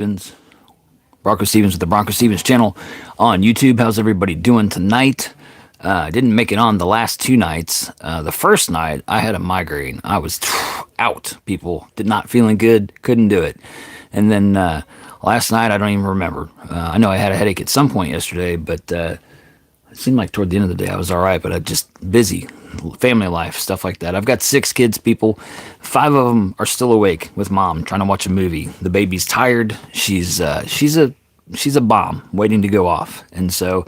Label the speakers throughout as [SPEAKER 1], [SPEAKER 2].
[SPEAKER 1] BroncoStevens with the BroncoStevens channel on YouTube. How's everybody doing tonight? I didn't make it on the last two nights. The first night, I had a migraine. I was out, people. Did not feeling good. Couldn't do it. And then last night, I don't even remember. I know I had a headache at some point yesterday, but it seemed like toward the end of the day I was all right, but I just busy. Family life, stuff like that. I've got 6 kids, people. 5 of them are still awake with mom trying to watch a movie. The baby's tired. She's a bomb waiting to go off. And so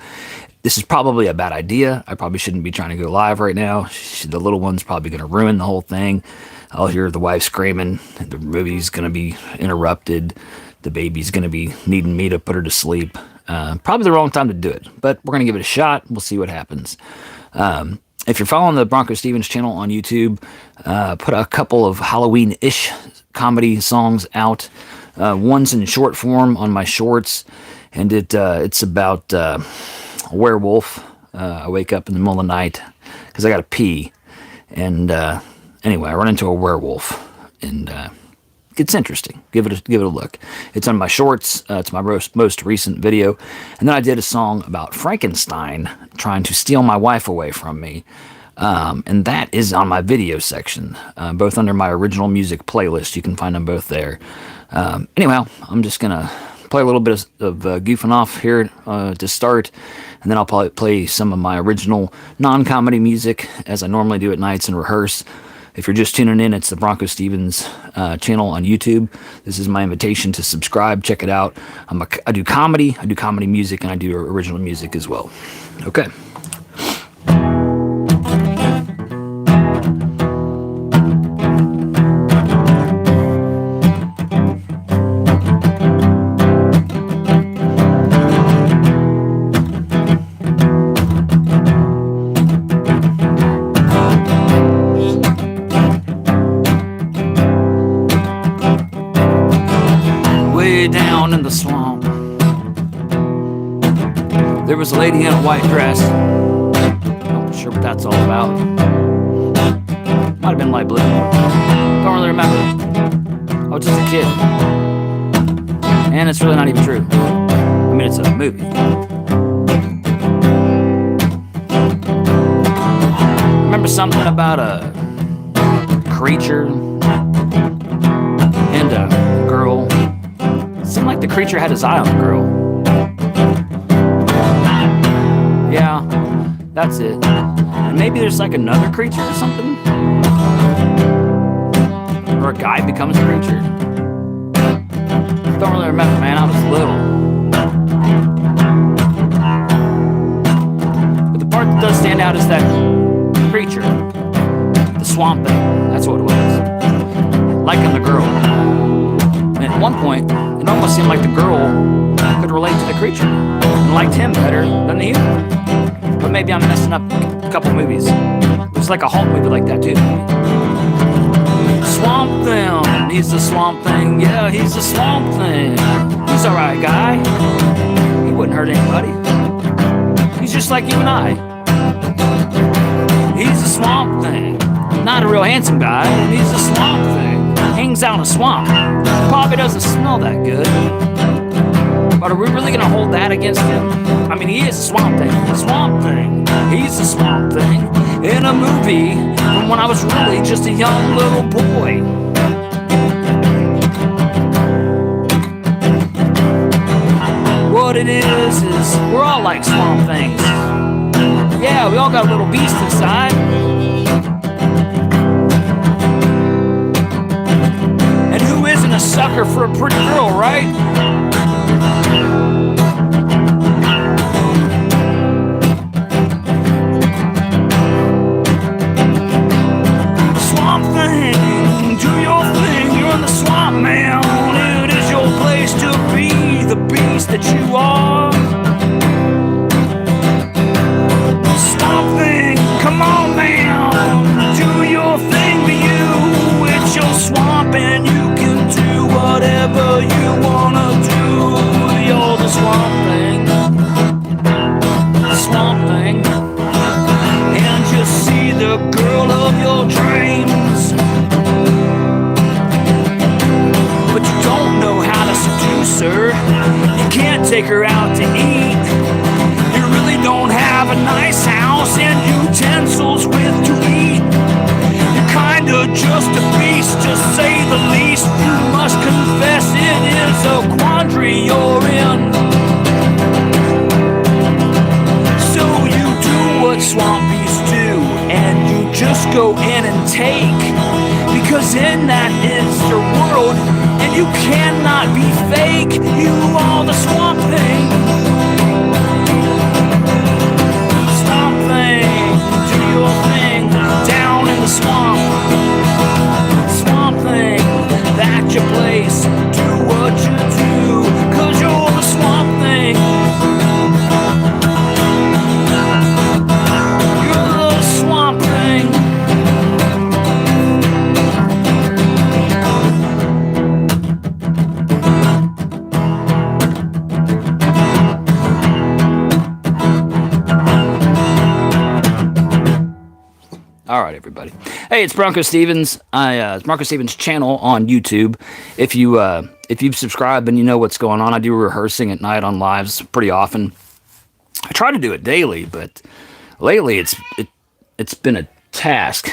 [SPEAKER 1] this is probably a bad idea. I probably shouldn't be trying to go live right now. The little one's probably going to ruin the whole thing. I'll hear the wife screaming. The movie's going to be interrupted. The baby's going to be needing me to put her to sleep. Probably the wrong time to do it, but we're going to give it a shot. We'll see what happens. If you're following the BroncoStevens channel on YouTube, put a couple of Halloween-ish comedy songs out. One's in short form on my shorts, and it's about a werewolf. I wake up in the middle of the night because I got to pee, and anyway, I run into a werewolf, and it's interesting. Give it a look. It's on my shorts. It's my most recent video. And then I did a song about Frankenstein trying to steal my wife away from me. And that is on my video section, both under my original music playlist. You can find them both there. Anyhow, I'm just going to play a little bit of goofing off here to start. And then I'll probably play some of my original non-comedy music as I normally do at nights and rehearse. If you're just tuning in, it's the BroncoStevens channel on YouTube. This is my invitation to subscribe. Check it out. I do comedy, music, and I do original music as well. Okay. Down in the swamp, there was a lady in a white dress. Not sure what that's all about. Might have been light blue. Don't really remember. I was just a kid. And it's really not even true. I mean, it's a movie. Remember something about a creature and a girl. Seemed like the creature had his eye on the girl. Yeah, that's it. And maybe there's like another creature or something. Or a guy becomes a creature. Don't really remember, man. I was little. But the part that does stand out is that creature. The swamp thing. That's what it was. Liking the girl. And at one point, it almost seemed like the girl could relate to the creature and liked him better than the human. But maybe I'm messing up a couple movies. There's like a Hulk movie like that too. Swamp Thing. He's the Swamp Thing. Yeah, he's the Swamp Thing. He's alright guy. He wouldn't hurt anybody. He's just like you and I. He's the Swamp Thing. Not a real handsome guy. He's the Swamp Thing. Hangs out in a swamp. Probably doesn't smell that good. But are we really going to hold that against him? I mean, he is a Swamp Thing. The Swamp Thing. He's a Swamp Thing in a movie from when I was really just a young little boy. What it is we're all like Swamp Things. Yeah, we all got a little beast inside. A sucker for a pretty girl, right? Swamp Thing, do your thing. You're in the swamp, man. It is your place to be the beast that you are. Swamp Thing, come on, man. Do your thing, be you. It's your swamp and you can do whatever you wanna do. You're the Swamp Thing. The Swamp Thing. And you see the girl of your dreams. But you don't know how to seduce her. sir. You can't take her out to eat. You really don't have a nice house and utensils with to eat. You're kinda just a beast, to say the least. You must confess it is a quandary you're in. So you do what swamp beasts do, and you just go in and take, because in that is your world, and you cannot be fake. You are the swamp thing. Swamp thing, do your thing down in the swamp. Swamp thing, that's your place. Do what you do, cause you're the swamp thing. All right, everybody. Hey, it's BroncoStevens. It's BroncoStevens channel on YouTube. If you've subscribed, then you know what's going on. I do rehearsing at night on lives pretty often. I try to do it daily, but lately it's been a task.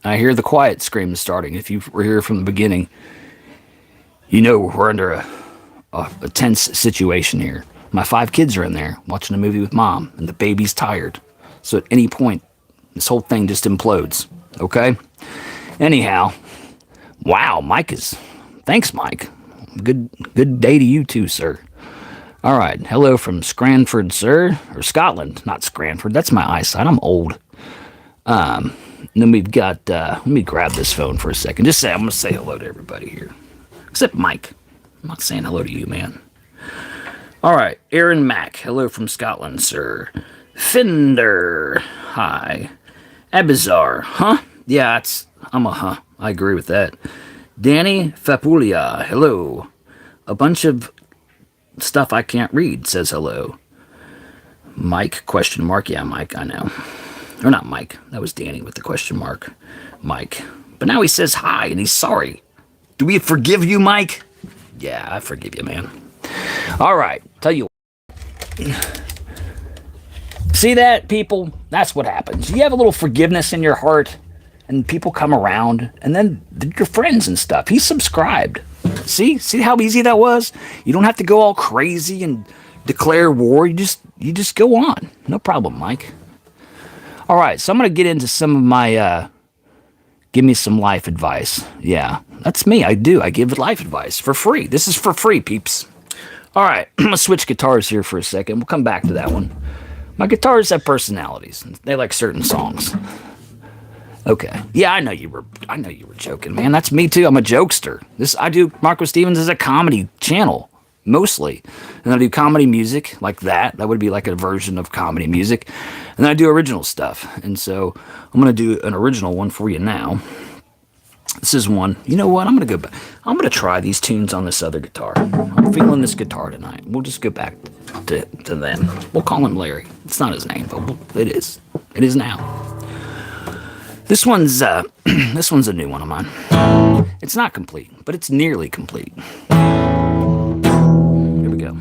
[SPEAKER 1] I hear the quiet screams starting. If you were here from the beginning, you know we're under a tense situation here. My 5 kids are in there watching a movie with mom, and the baby's tired. So at any point, this whole thing just implodes, okay? Anyhow, wow, thanks, Mike. Good day to you too, sir. All right, hello from Scranford, sir, or Scotland, not Scranford. That's my eyesight. I'm old. Then we've got. Let me grab this phone for a second. I'm gonna say hello to everybody here, except Mike. I'm not saying hello to you, man. All right, Aaron Mack, hello from Scotland, sir. Fender, hi. Abizar, huh? Yeah, I'm a huh. I agree with that. Danny Fapulia, hello. A bunch of stuff I can't read says hello. Mike, question mark. Yeah, Mike, I know. Or not Mike. That was Danny with the question mark. Mike. But now he says hi and he's sorry. Do we forgive you, Mike? Yeah, I forgive you, man. All right, tell you what. See that, people? That's what happens. You have a little forgiveness in your heart, and people come around, and then your friends and stuff. He's subscribed. See how easy that was? You don't have to go all crazy and declare war. You just go on. No problem, Mike. All right, so I'm going to get into some of my give me some life advice. Yeah, that's me. I give life advice for free. This is for free, peeps. All right, I'm going to switch guitars here for a second. We'll come back to that one. My guitars have personalities. They like certain songs. Okay. Yeah, I know you were joking, man. That's me too. I'm a jokester. I do BroncoStevens as a comedy channel, mostly. And I do comedy music like that. That would be like a version of comedy music. And then I do original stuff. And so I'm going to do an original one for you now. This is one. You know what? I'm going to go back. I'm going to try these tunes on this other guitar. I'm feeling this guitar tonight. We'll just go back to them. We'll call him Larry. It's not his name, but it is. It is now. This one's a new one of mine. It's not complete, but it's nearly complete. Here we go.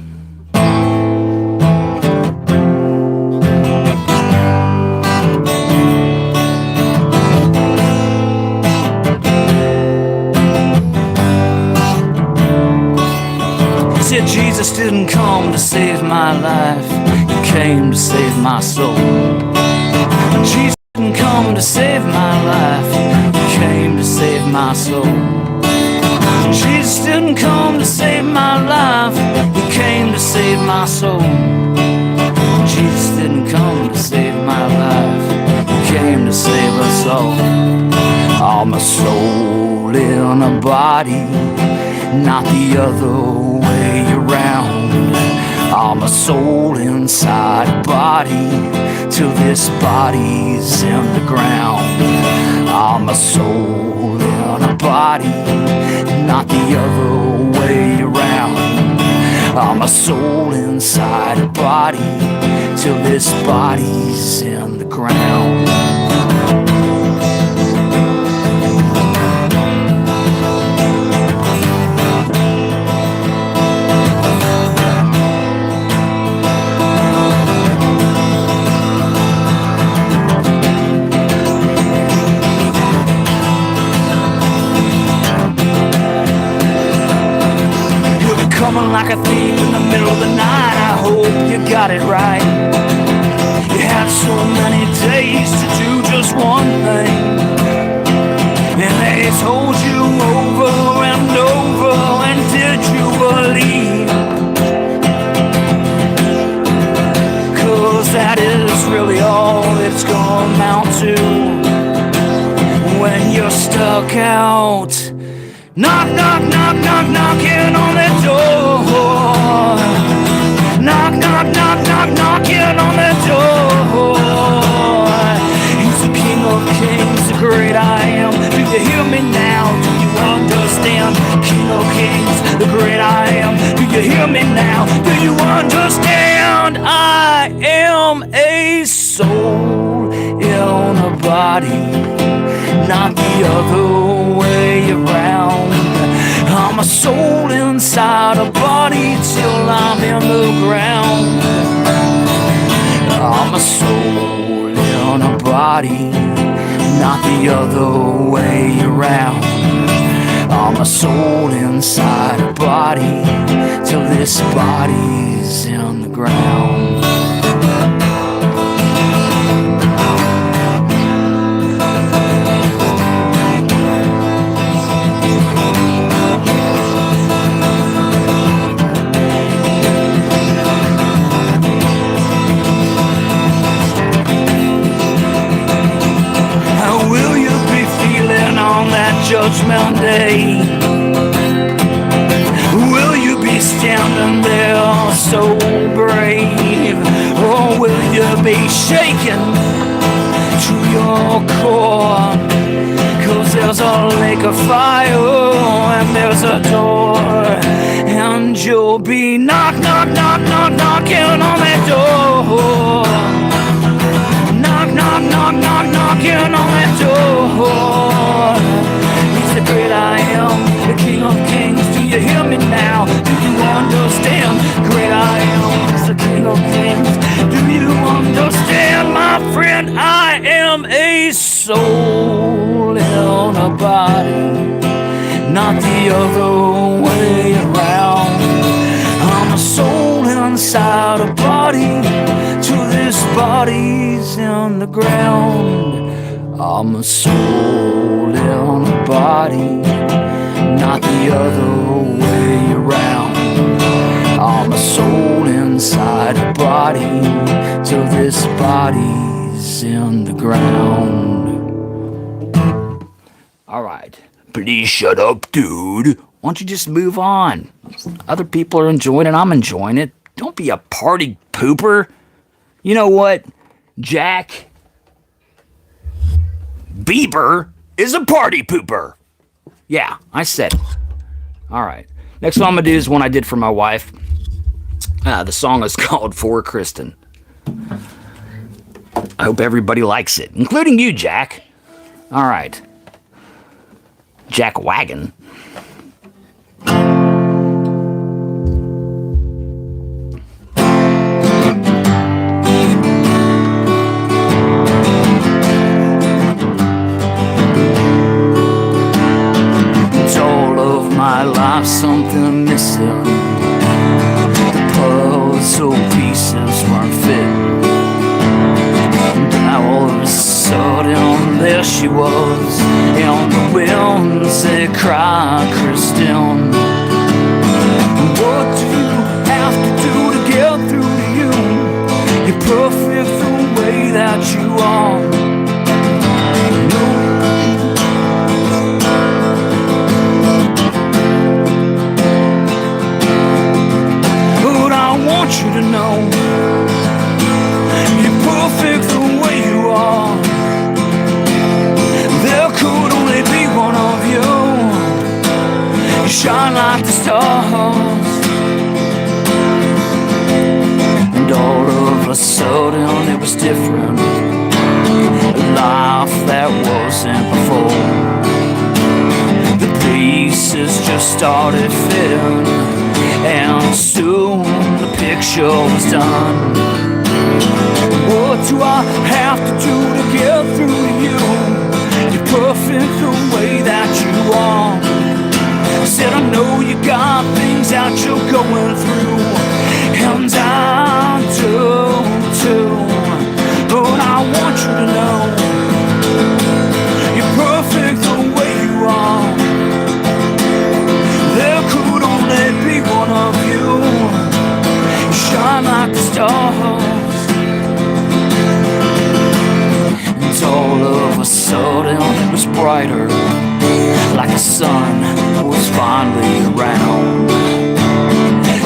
[SPEAKER 1] Said Jesus didn't come to save my life, he came to save my soul. Jesus didn't come to save my life, he came to save my soul. Jesus didn't come to save my life, he came to save my soul. Jesus didn't come to save my life, he came to save us all. I'm a soul in a body, not the other way around. I'm a soul inside a body, till this body's in the ground. I'm a soul in a body, not the other way around. I'm a soul inside a body, till this body's in the ground. coming like a thief in the middle of the night. I hope you got it right. You had so many days to do just one thing, and they told you over and over, and did you believe? 'Cause that is really all it's gonna amount to when you're stuck out. Knock, knock, knock, knock, knocking on the door. Knock, knock, knock, knock, knocking on the door. He's the King of Kings, the great I am. Do you hear me now? Do you understand? King of Kings, the great I am. Do you hear me now? Do you understand? I am a soul in a body, not the other way around. I'm a soul inside a body till I'm in the ground. I'm a soul in a body, not the other way around. I'm a soul inside a body till this body's in the ground. Judgment Day, will you be standing there so brave, or will you be shaken to your core? 'Cause there's a lake of fire and there's a door, and you'll be knock, knock, knock, knock, knocking on that door. Knock, knock, knock, knock, knocking on that door. The great I am, the King of Kings. Do you hear me now? Do you understand? Great I am, the King of Kings. Do you understand, my friend? I am a soul in a body, not the other way around. I'm a soul inside a body till this body's in the ground. I'm a soul in a body, not the other way around. I'm a soul inside a body till this body's in the ground. All right, please shut up, dude. Why don't you just move on? Other people are enjoying it. I'm enjoying it. Don't be a party pooper. You know what, Jack? Bieber is a party pooper. Yeah, I said it. All right. Next one I'm going to do is one I did for my wife. The song is called For Kristen. I hope everybody likes it, including you, Jack. All right. Jack Wagon. My life something missing. The puzzle pieces weren't fitting. Now all of a sudden there she was, and the winds they cried, Kristen. What do you have to do to get through to you? You're perfect the way that you are. You to know you're perfect the way you are. There could only be one of you. You shine like the stars, and all of a sudden it was different. A life that wasn't before. The pieces just started fitting, and soon the picture was done. What do I have to do to get through to you? You're perfect the way that you are. Said I know you got things that you're going through, and I do too. But I want you to know you're perfect the way you are. There could only be one of you. You shine like the stars. And all of a sudden it was brighter, like the sun was finally around.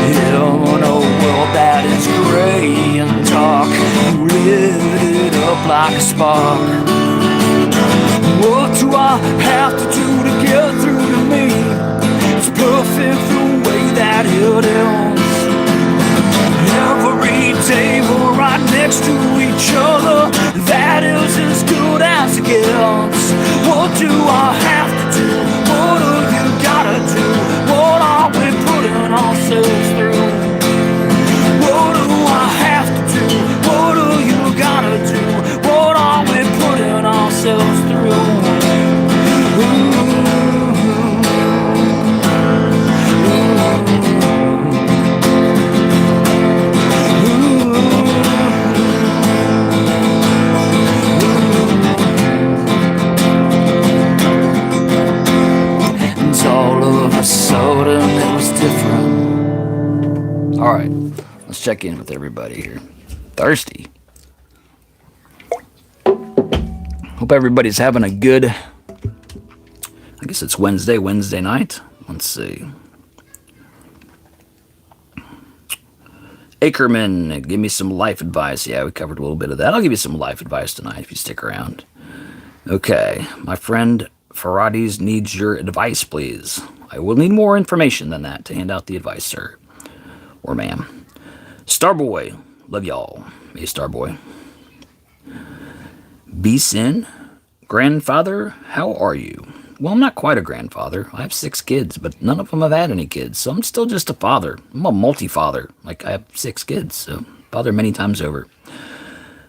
[SPEAKER 1] In a world that is gray and dark, you lit it up like a spark. What do I have to do to get through to me? It's perfect the way that it is. Every day we're right next to each other. That is as good as it gets. What do I have to do? What do you gotta do? What are we putting ourselves through? What do I have to do? What do you gotta do? What are we putting ourselves through? Sudden it was different. All right, let's check in with everybody here. Thirsty. Hope everybody's having a good, I guess it's Wednesday night. Let's see. Ackerman, give me some life advice. Yeah, we covered a little bit of that. I'll give you some life advice tonight if you stick around. Okay, my friend Farades needs your advice, please. I will need more information than that to hand out the advice, sir. Or ma'am. Starboy, love y'all. Hey, Starboy. B-Sin, grandfather, how are you? Well, I'm not quite a grandfather. I have 6 kids, but none of them have had any kids, so I'm still just a father. I'm a multi-father. Like, I have 6 kids, so father many times over.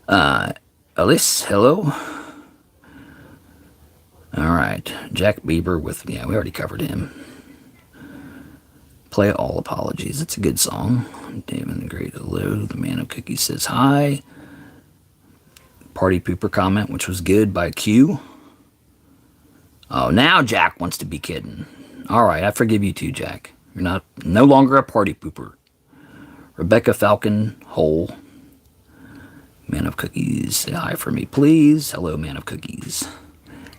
[SPEAKER 1] Alice, hello. All right, Jack Bieber with, yeah, we already covered him. Play All Apologies. It's a good song. David the Great, hello. The Man of Cookies says hi. Party Pooper comment, which was good by Q. Oh, now Jack wants to be kidding. All right, I forgive you too, Jack. You're no longer a party pooper. Rebecca Falcon, Hole. Man of Cookies, say hi for me, please. Hello, Man of Cookies.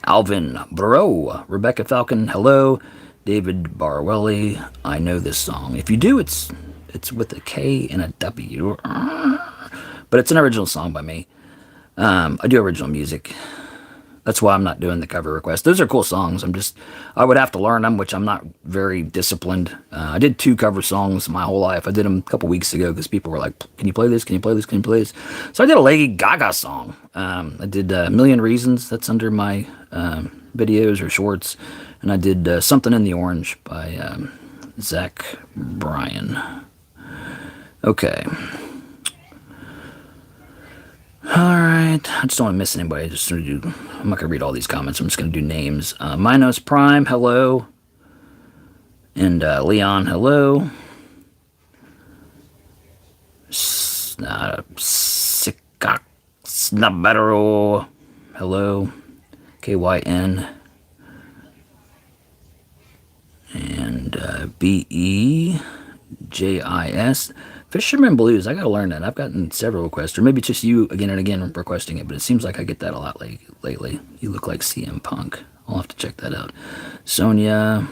[SPEAKER 1] Alvin, bro. Rebecca Falcon, hello. David Barwelly, I know this song. If you do, it's with a K and a W. But it's an original song by me. I do original music. That's why I'm not doing the cover request. Those are cool songs. I would have to learn them, which I'm not very disciplined. I did 2 cover songs my whole life. I did them a couple weeks ago because people were like, can you play this? Can you play this? Can you play this? So I did a Lady Gaga song. I did A Million Reasons. That's under my videos or shorts. And I did Something in the Orange by Zach Bryan. Okay. Alright, I just don't want to miss anybody. I'm not going to read all these comments. I'm just going to do names. Minos Prime, hello. And Leon, hello. Snabero, hello. KYN. And BEJIS. Fisherman Blues, I gotta learn that. I've gotten several requests, or maybe just you again and again requesting it, but it seems like I get that a lot lately. You look like CM Punk. I'll have to check that out. Sonia.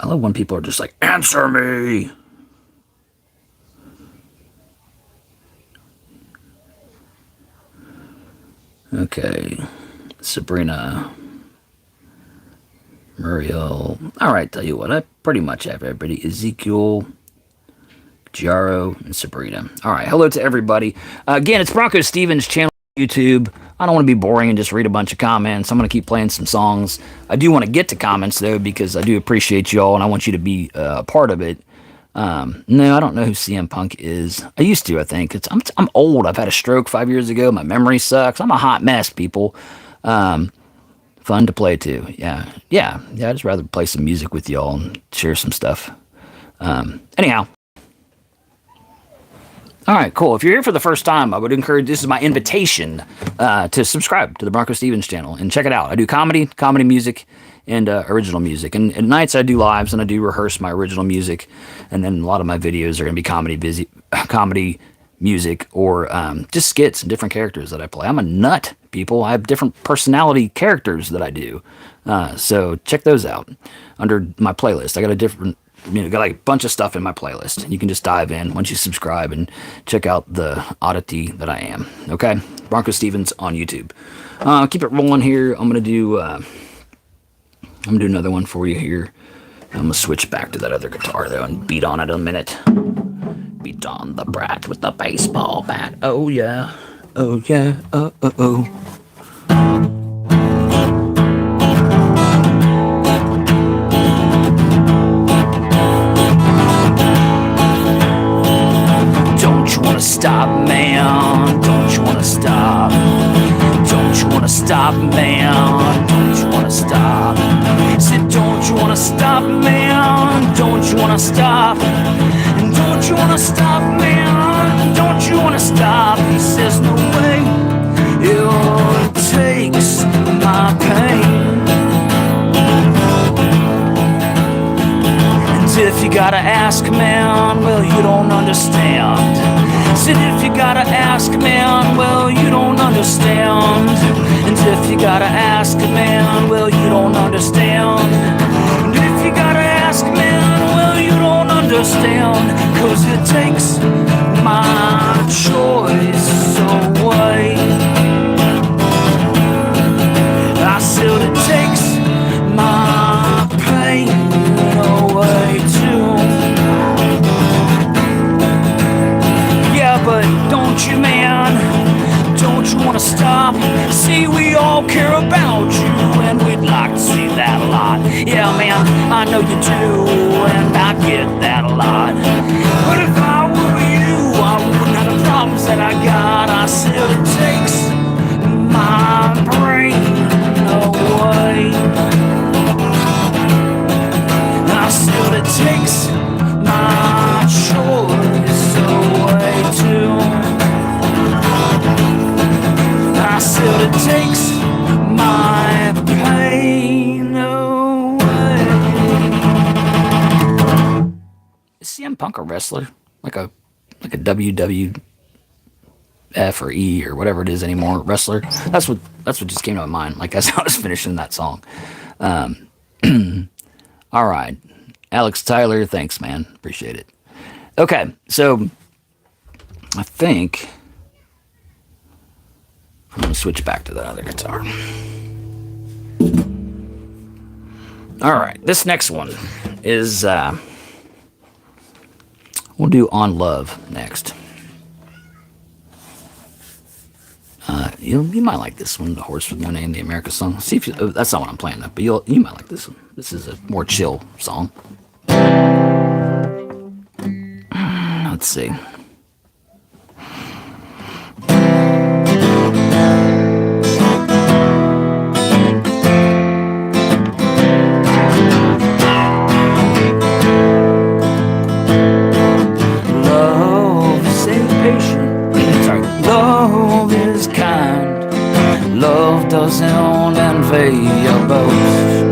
[SPEAKER 1] I love when people are just like, answer me! Okay. Sabrina. Muriel. Alright, tell you what, I pretty much have everybody. Ezekiel, Jaro, and Sabrina. Alright, hello to everybody. Again, it's BroncoStevens channel on YouTube. I don't want to be boring and just read a bunch of comments. I'm going to keep playing some songs. I do want to get to comments, though, because I do appreciate you all, and I want you to be a part of it. No, I don't know who CM Punk is. I used to, I think. I'm old. I've had a stroke 5 years ago. My memory sucks. I'm a hot mess, people. fun to play too. Yeah. I'd just rather play some music with y'all and share some stuff. Anyhow. All right, cool. If you're here for the first time, I would encourage, this is my invitation to subscribe to the BroncoStevens channel and check it out. I do comedy music, and original music. And at nights I do lives and I do rehearse my original music. And then a lot of my videos are going to be comedy music, or just skits and different characters that I play. I'm a nut, people. I have different personality characters that I do. So check those out under my playlist. I got got like a bunch of stuff in my playlist. You can just dive in once you subscribe and check out the oddity that I am. Okay, BroncoStevens on YouTube. Keep it rolling here. I'm gonna do another one for you here. I'm gonna switch back to that other guitar though and beat on it a minute. Beat on the brat with the baseball bat. Oh yeah, oh yeah, oh. Stop, man, don't you wanna stop? Don't you wanna stop, man, don't you wanna stop? He said, don't you wanna stop, man, don't you wanna stop? And don't you wanna stop, man, don't you wanna stop? He says, no way, it takes my pain. And if you gotta ask, man, well, you don't understand. Said if you gotta ask, man, well, you don't understand. And if you gotta ask, man, well, you don't understand. And if you gotta ask, man, well, you don't understand. 'Cause it takes my choice away. I said it takes my pain away too. But don't you, man, don't you wanna stop? See, we all care about you, and we'd like to see that a lot. Yeah, man, I know you do, and I get that a lot. But if I were you, I wouldn't have the problems that I got. I said it takes my brain away. I said it takes my choice away too. I said it takes my pain away. Is CM Punk a wrestler? Like a WWF or E or whatever it is anymore, wrestler? That's what just came to my mind, like as I was finishing that song. All right. Alex Tyler, thanks, man. Appreciate it. Okay, so I think I'm going to switch back to that other guitar. All right, this next one is, we'll do On Love next. You might like this one, The Horse with No Name, the America song. See if that's not what I'm playing, but you might like this one. This is a more chill song. Let's see. Love is impatient. Sorry. Love is kind. Love doesn't envy or boast.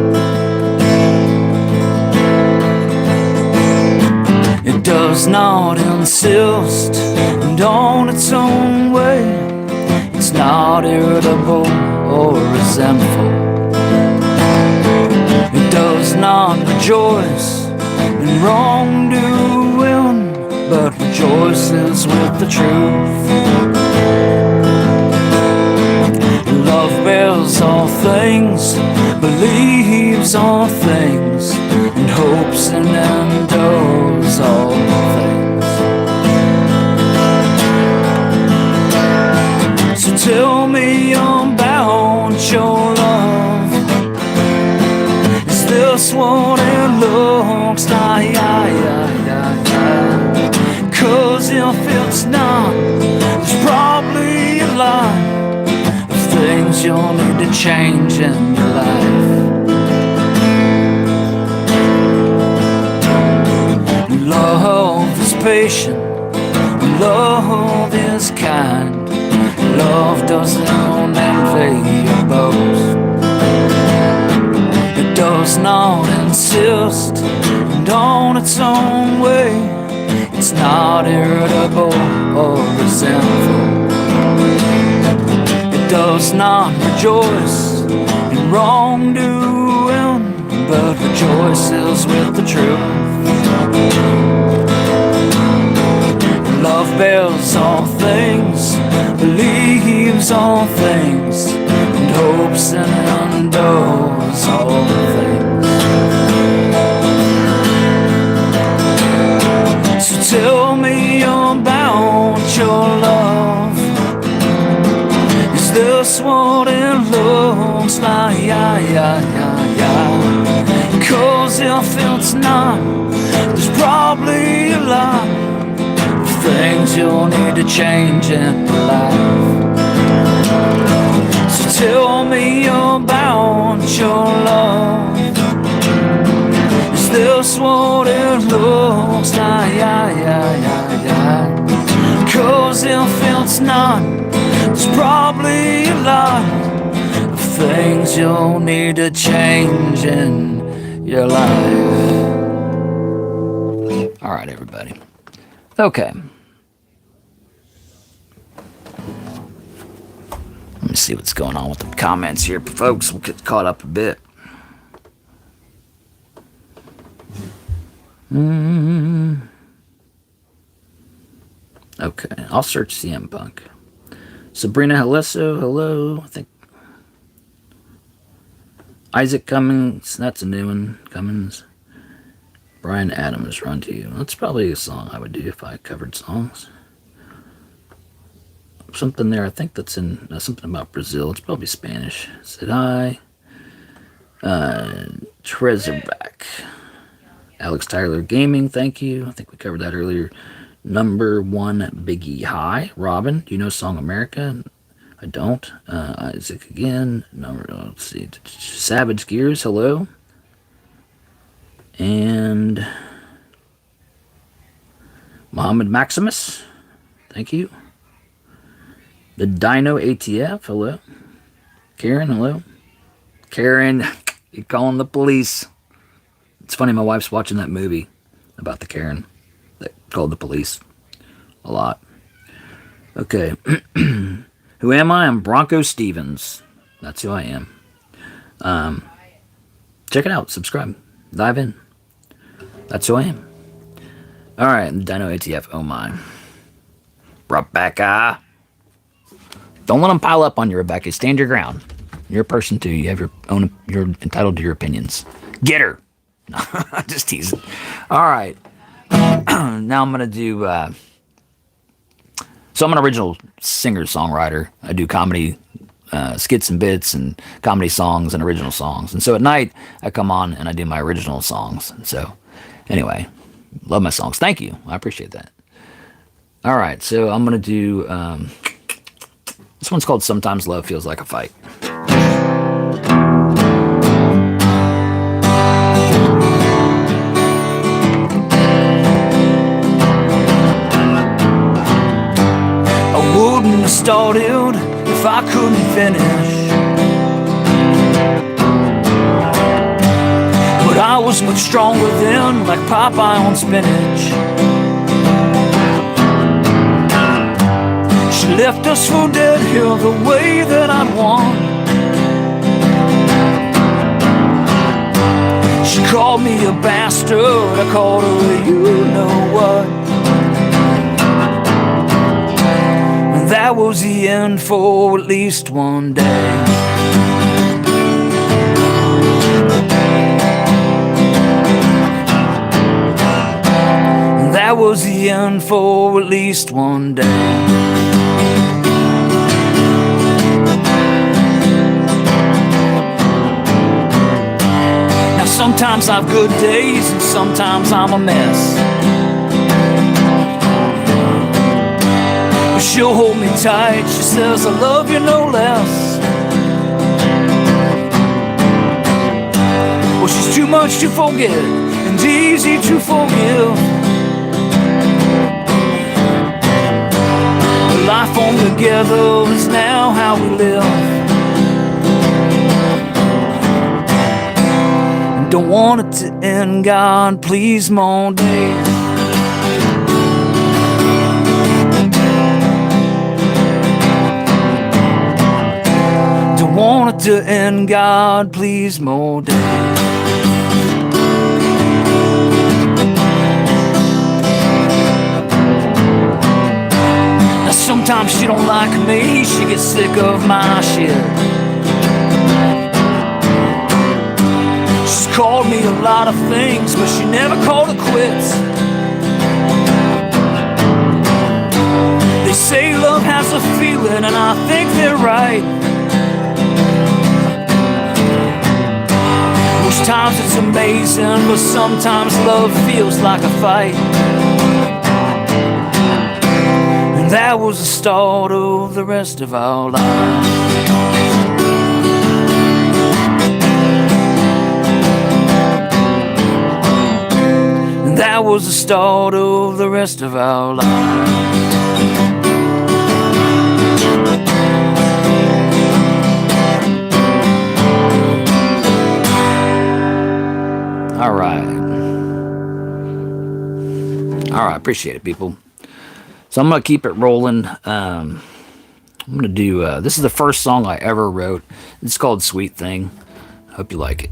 [SPEAKER 1] It does not insist, and on its own way. It's not irritable or resentful. It does not rejoice in wrongdoing, but rejoices with the truth. Love bears all things, believes all things, and hopes and endures all things. So tell me about your love. Is this what it looks like? 'Cause if it's not, there's probably a lot of things things you'll need to change in your life. Love is patient, love is kind, love doesn't envy or boast. It does not insist, and on its own way, it's not irritable or resentful. It does not rejoice in wrongdoing, but rejoices with the truth. Love bears all things, believes all things, and hopes and endures all things. So tell me about your love. Is this what it looks like? Cause if it's not, there's probably a lot of things you'll need to change in your life. So tell me about your love. Is this what it looks like? Cause if it's not, there's probably a lot of things you'll need to change in your life. All right, everybody. Okay. Let me see what's going on with the comments here, folks. We'll get caught up a bit. Okay, I'll search CM Punk. Sabrina Halesso, hello. I think Isaac Cummings, that's a new one. Cummins. Brian Adams, Run to You. That's probably a song I would do if I covered songs. Something there, I think that's in something about Brazil. It's probably Spanish. Said hi. Trezorback. Alex Tyler Gaming, thank you. I think we covered that earlier. Number one Biggie. Hi. Robin, do you know Song America? I don't. Isaac again. Let's see. Savage Gears, hello. And Mohammed Maximus, thank you. The Dino ATF, hello. Karen, hello. Karen, you're calling the police. It's funny, my wife's watching that movie about the Karen that called the police a lot. Okay. Who am I? I'm BroncoStevens. That's who I am. Check it out. Subscribe. Dive in. That's who I am. Alright, Dino ATF. Oh my. Rebecca. Don't let them pile up on you, Rebecca. Stand your ground. You're a person too. You have your own. You're entitled to your opinions. Get her. Just teasing. Alright. Now I'm going to do... So I'm an original singer-songwriter. I do comedy skits and bits and comedy songs and original songs. And so at night, I come on and I do my original songs. And so, anyway, love my songs. Thank you. I appreciate that. All right, so I'm going to do... this one's called Sometimes Love Feels Like a Fight. Wouldn't have started if I couldn't finish. But I was much stronger then, like Popeye on spinach. She left us for dead here the way that I'd want. She called me a bastard, I called her a you know what. That was the end for at least one day. That was the end for at least one day. Now sometimes I've good days and sometimes I'm a mess. She'll hold me tight, she says I love you no less. Well, she's too much to forget and easy to forgive. Life on together is now how we live. Don't want it to end, God, please, more days. Don't want it to end, God, please, more days. Now sometimes she don't like me, she gets sick of my shit. She's called me a lot of things, but she never called it quits. They say love has a feeling, and I think they're right. Most times it's amazing, but sometimes love feels like a fight. And that was the start of the rest of our lives. That was the start of the rest of our lives. All right. Appreciate it, people. So I'm going to keep it rolling. I'm going to do, this is the first song I ever wrote. It's called Sweet Thing. Hope you like it.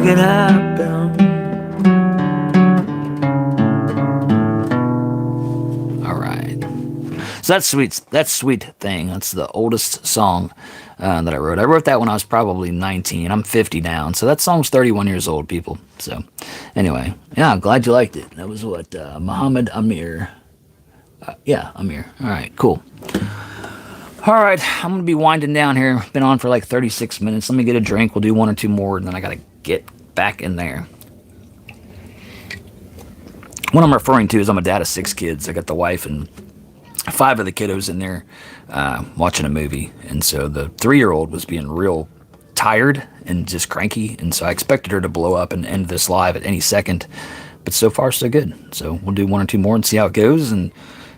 [SPEAKER 1] make it happen. All right. So that's sweet. That's Sweet Thing. That's the oldest song that I wrote. I wrote that when I was probably 19. I'm 50 now, so that song's 31 years old, people. So anyway, yeah, I'm glad you liked it. That was what, Muhammad Amir. Yeah, Amir. All right, cool. All right, I'm going to be winding down here. Been on for like 36 minutes. Let me get a drink. We'll do one or two more, and then I got to get back in there. What I'm referring to is I'm a dad of 6 kids. I got the wife and 5 of the kiddos in there watching a movie. And so the 3-year-old was being real tired and just cranky. And so I expected her to blow up and end this live at any second. But so far, so good. So we'll do one or two more and see how it goes and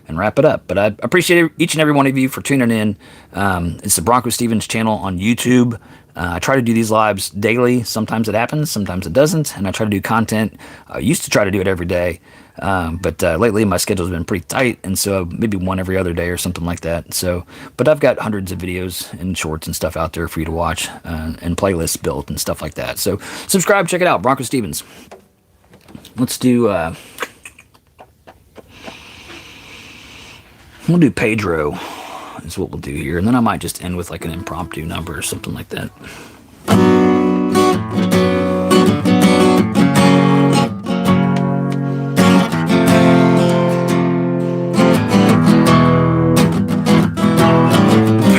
[SPEAKER 1] wrap it up. But I appreciate each and every one of you for tuning in. It's the BroncoStevens channel on YouTube. I try to do these lives daily. Sometimes it happens, sometimes it doesn't. And I try to do content. I used to try to do it every day. But lately my schedule's been pretty tight. And so maybe one every other day or something like that. So, but I've got hundreds of videos and shorts and stuff out there for you to watch and playlists built and stuff like that. So subscribe, check it out. BroncoStevens. Let's do... We'll do Pedro is what we'll do here. And then I might just end with like an impromptu number or something like that.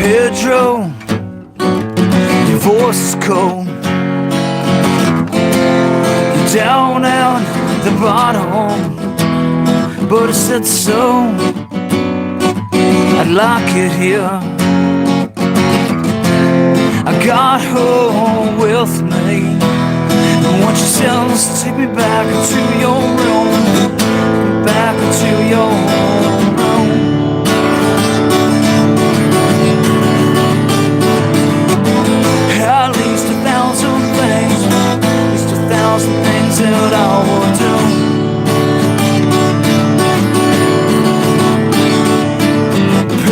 [SPEAKER 1] Pedro, your voice is cold. You're down at the bottom, but I said so. I'd like it here. I got her with me. Want yourselves to take me back to your room, back to your room. At least 1,000 things, at least 1,000 things that I would do.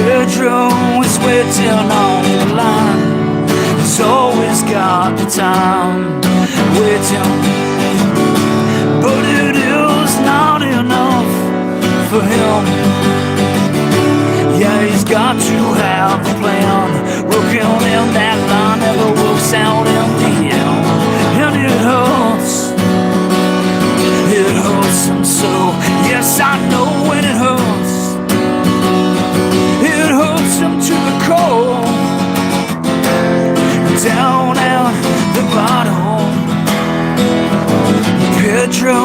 [SPEAKER 1] Pedro is waiting on the line. He's always got the time waiting, but it is not enough for him. Yeah, he's got to have a plan. Working in that line never works out in the end, and it hurts. It hurts him so. Yes, I know when it hurts. It hurts him to the core. Down at the bottom. Pedro,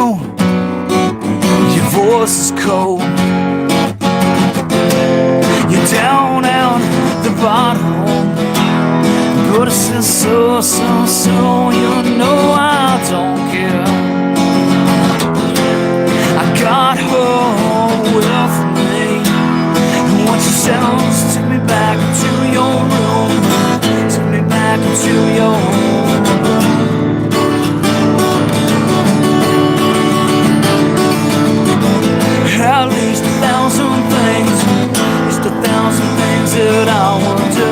[SPEAKER 1] your voice is cold. You're down at the bottom, but it says so, so, so. You know I don't care. I got her with me. Want yourselves to take me back to your room, take me back to your room. At least 1,000 things, at least 1,000 things that I will do.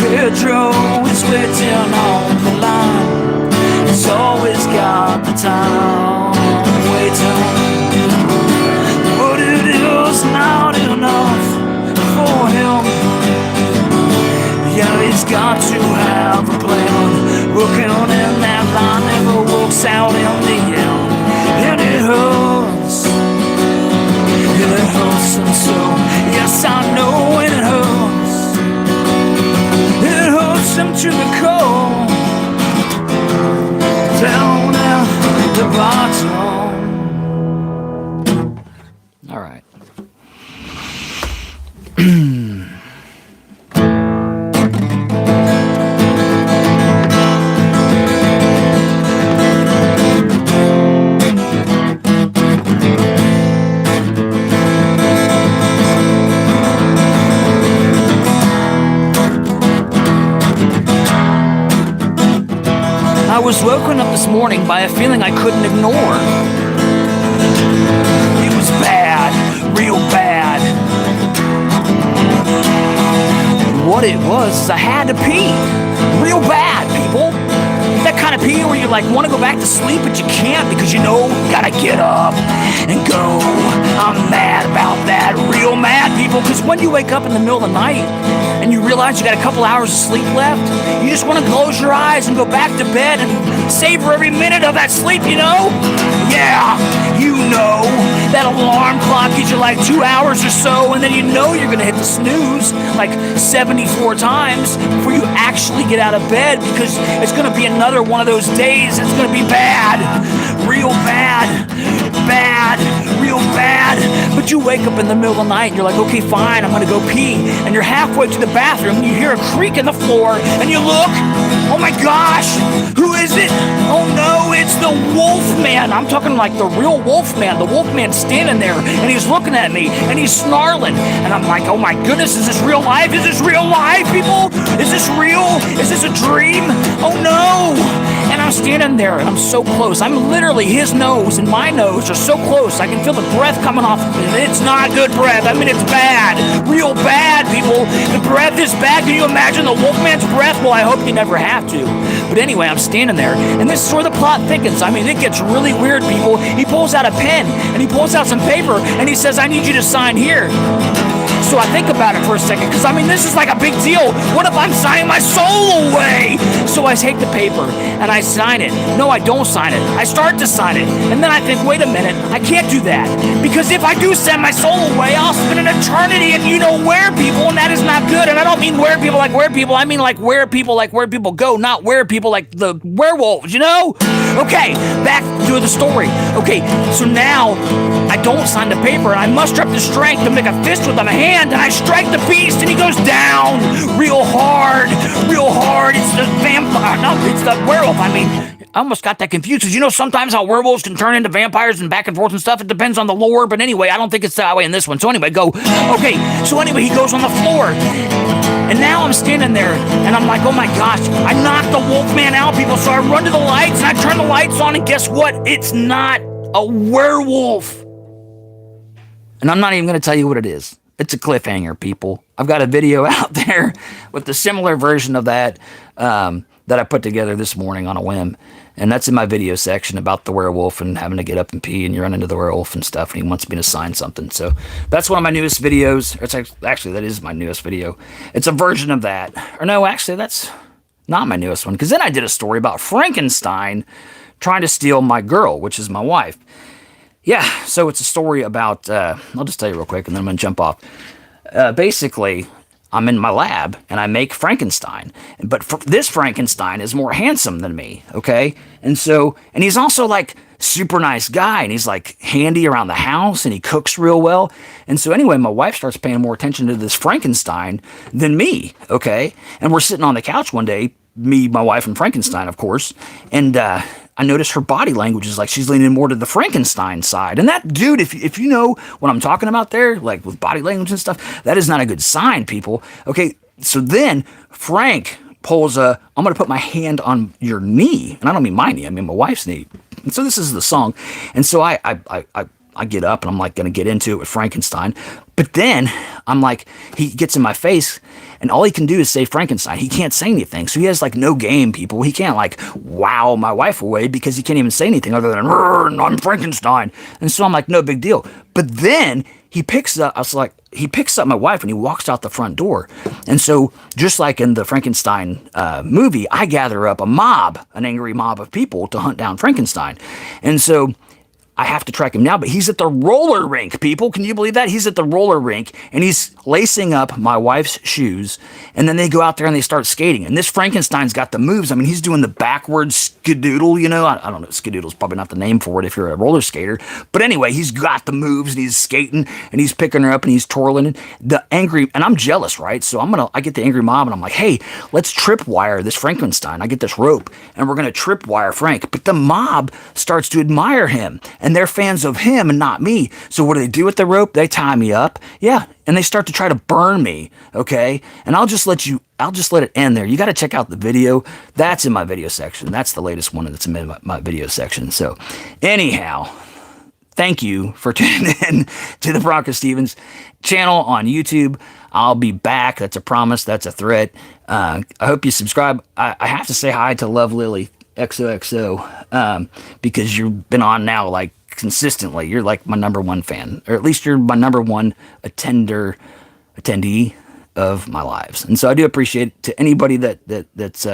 [SPEAKER 1] Pedro is waiting on the line. He's always got the time waiting, but it is not enough for him. Yeah, he's got to have a plan. Working in that line never works out in the end, and it hurts. It hurts him so. Yes, I know when it hurts. It hurts him to the core. Down at the bottom. All right. I was woken up this morning by a feeling I couldn't ignore. It was bad, real bad. what it was is I had to pee. Real bad, people. That kind of pee where you like want to go back to sleep, but you can't because you know you gotta get up and go. I'm mad about that. Real mad, people, because when you wake up in the middle of the night and you realize you got a couple hours of sleep left, you just want to close your eyes and go back to bed and savor every minute of that sleep, you know? Yeah, you know. That alarm clock gives you like 2 hours or so, and then you know you're going to hit the snooze like 74 times before you actually get out of bed because it's going to be another one of those days. It's going to be bad. Real bad. Bad. Real bad. But you wake up in the middle of the night and you're like, okay, fine, I'm going to go pee. And you're halfway to the bathroom and you hear a creak in the floor and you look. Oh my gosh, who is it? Oh no, it's the Wolfman. I'm talking like the real Wolfman. The Wolfman's standing there and he's looking at me and he's snarling. And I'm like, oh my goodness, is this real life? Is this real life, people? Is this real? Is this a dream? Oh no. And I'm standing there and I'm so close. I'm literally, his nose and my nose are so close. I can feel the breath coming off of me. It's not good breath. I mean, it's bad. Real bad, people. The breath is bad. Can you imagine the Wolfman's breath? Well, I hope you never have to. But anyway, I'm standing there, and this is where the plot thickens. I mean, it gets really weird, people. He pulls out a pen, and he pulls out some paper, and he says, I need you to sign here. So I think about it for a second, because I mean, this is like a big deal. What if I'm signing my soul away? So I take the paper, and I sign it. No, I don't sign it. I start to sign it, and then I think, wait a minute, I can't do that. Because if I do send my soul away, I'll spend an eternity in you-know-where, people, and that is not good. And I don't mean where people like where people. I mean like where people go, not where people like the werewolves, you know? Okay, back to the story. Okay, so now I don't sign the paper, and I muster up the strength to make a fist with my hand, and I strike the beast, and he goes down real hard, real hard. It's the vampire, no, it's the werewolf. I mean, I almost got that confused, because you know sometimes how werewolves can turn into vampires and back and forth and stuff. It depends on the lore, but anyway, I don't think it's that way in this one. So anyway, go. Okay, so anyway, he goes on the floor, and now I'm standing there, and I'm like, oh my gosh, I knocked the Wolfman out, people. So I run to the lights, and I turn the lights on, and guess what? It's not a werewolf. And I'm not even going to tell you what it is. It's a cliffhanger, people. I've got a video out there with a similar version of that that I put together this morning on a whim. And that's in my video section about the werewolf and having to get up and pee, and you run into the werewolf and stuff, and he wants me to sign something. So that's one of my newest videos. It's actually, that is my newest video. It's a version of that. Or no, actually, that's not my newest one, because then I did a story about Frankenstein trying to steal my girl, which is my wife. Yeah, so it's a story about, I'll just tell you real quick, and then I'm going to jump off. Basically, I'm in my lab, and I make Frankenstein. But this Frankenstein is more handsome than me, okay? And he's also, like, super nice guy, and he's, like, handy around the house, and he cooks real well. And so anyway, my wife starts paying more attention to this Frankenstein than me, okay? And we're sitting on the couch one day, me, my wife, and Frankenstein, of course, and I notice her body language is like she's leaning more to the Frankenstein side. And that dude, if you know what I'm talking about there, like with body language and stuff, that is not a good sign, people. Okay, so then Frank pulls I'm going to put my hand on your knee. And I don't mean my knee, I mean my wife's knee. And so this is the song. And so I get up and I'm like going to get into it with Frankenstein. But then I'm like, he gets in my face and all he can do is say Frankenstein. He can't say anything. So he has like no game, people. He can't like wow my wife away because he can't even say anything other than I'm Frankenstein. And so I'm like, no big deal. But then he picks up my wife and he walks out the front door. And so just like in the Frankenstein movie, I gather up an angry mob of people to hunt down Frankenstein. And so I have to track him now, but he's at the roller rink, people. Can you believe that? He's at the roller rink, and he's lacing up my wife's shoes, and then they go out there and they start skating. And this Frankenstein's got the moves. I mean, he's doing the backwards skidoodle, you know. I don't know, skidoodle's probably not the name for it if you're a roller skater. But anyway, he's got the moves, and he's skating, and he's picking her up, and he's twirling. And I'm jealous, right? So I get the angry mob, and I'm like, hey, let's tripwire this Frankenstein. I get this rope, and we're going to tripwire Frank. But the mob starts to admire him, and they're fans of him and not me. So what do they do with the rope? They tie me up. Yeah. And they start to try to burn me. Okay. And I'll just let it end there. You got to check out the video. That's in my video section. That's the latest one that's in my video section. So anyhow, thank you for tuning in to the BroncoStevens channel on YouTube. I'll be back. That's a promise. That's a threat. I hope you subscribe. I have to say hi to Love Lily XOXO because you've been on now like consistently. You're like my number one fan, or at least you're my number one attendee of my lives. And so I do appreciate it. To anybody that's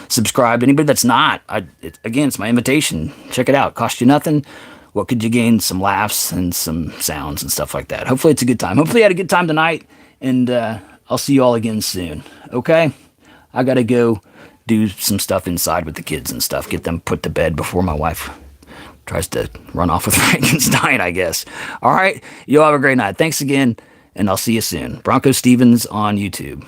[SPEAKER 1] subscribed, anybody that's not, again, it's my invitation. Check it out. Cost you nothing. What could you gain? Some laughs and some sounds and stuff like that. Hopefully it's a good time. Hopefully you had a good time tonight, and I'll see you all again soon. Okay? I gotta go do some stuff inside with the kids and stuff. Get them put to bed before my wife tries to run off with Frankenstein, I guess. All right? You all have a great night. Thanks again, and I'll see you soon. BroncoStevens on YouTube.